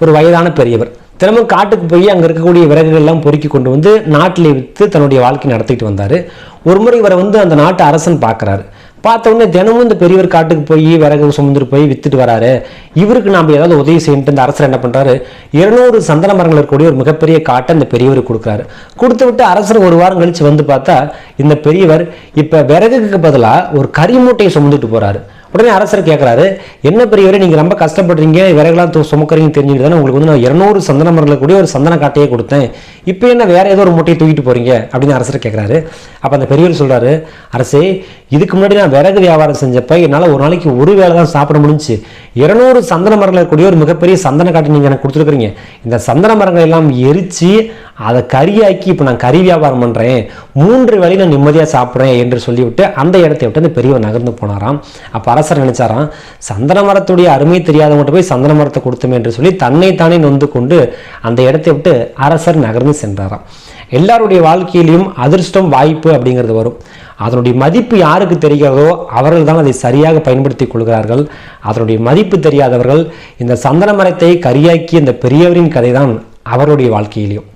ஒரு வயதான பெரியவர். தினமும் காட்டுக்கு போய் அங்கே இருக்கக்கூடிய விறகுகள் எல்லாம் பொறுக்கி கொண்டு வந்து நாட்டில் விற்று தன்னுடைய வாழ்க்கை நடத்திட்டு வந்தார். ஒரு முறை இவரை அந்த நாட்டு அரசன் பார்க்குறாரு. பார்த்த உடனே தினமும் இந்த பெரியவர் காட்டுக்கு போய் விறகு சுமந்துட்டு போய் வித்துட்டு வராரு, இவருக்கு நாம் ஏதாவது உதவி செய்யணுட்டு இந்த அரசர் என்ன பண்ணுறாரு, 200 சந்தன மரங்கள் இருக்கக்கூடிய ஒரு மிகப்பெரிய காட்டை இந்த பெரியவருக்கு கொடுக்குறாரு. கொடுத்து விட்டு அரசர் ஒரு வாரம் கழித்து வந்து பார்த்தா இந்த பெரியவர் இப்போ விறகுக்கு பதிலாக ஒரு கறி மூட்டையை சுமந்துட்டு போகிறாரு. உடனே அரசர் கேட்குறாரு, என்ன பெரியவரே நீங்கள் ரொம்ப கஷ்டப்படுறீங்க, விறகுலாம் சுமக்கிறீங்க தெரிஞ்சுட்டு தானே உங்களுக்கு நான் 200 சந்தன மரங்களை கூடிய ஒரு சந்தன காட்டையே கொடுத்தேன், இப்போ என்ன வேற ஏதோ ஒரு மூட்டையை தூக்கிட்டு போறீங்க அப்படின்னு அரசர் கேட்குறாரு. அப்போ அந்த பெரியவர் சொல்றாரு, அரசே இதுக்கு முன்னாடி நான் விறகு வியாபாரம் செஞ்சப்ப என்னால் ஒரு நாளைக்கு ஒரு வேளை தான் சாப்பிட முடிஞ்சு, 200 சந்தன மரங்கள் கூடிய ஒரு மிகப்பெரிய சந்தன காட்டை நீங்கள் எனக்கு கொடுத்துருக்குறீங்க, இந்த சந்தன மரங்கள் எல்லாம் எரிச்சு அதை கறியாக்கி இப்போ நான் கறி வியாபாரம் பண்ணுறேன், 3 வேளை நான் நிம்மதியாக சாப்பிட்றேன் என்று சொல்லிவிட்டு அந்த இடத்தை விட்டு அந்த பெரியவர் நகர்ந்து போனாராம். அப்போ அரசர் நினைச்சாராம், சந்தன மரத்துடைய அருமை தெரியாதவங்க போய் சந்தன மரத்தை கொடுத்தோமே என்று சொல்லி தன்னை தானே நொந்து கொண்டு அந்த இடத்தை விட்டு அரசர் நகர்ந்து சென்றாராம். எல்லாருடைய வாழ்க்கையிலையும் அதிர்ஷ்டம் வாய்ப்பு அப்படிங்கிறது வரும். அதனுடைய மதிப்பு யாருக்கு தெரிகிறதோ அவர்கள் தான் அதை சரியாக பயன்படுத்தி கொள்கிறார்கள். அதனுடைய மதிப்பு தெரியாதவர்கள் இந்த சந்தன மரத்தை கரியாக்கி இந்த பெரியவரின் கதை தான் அவருடைய வாழ்க்கையிலையும்.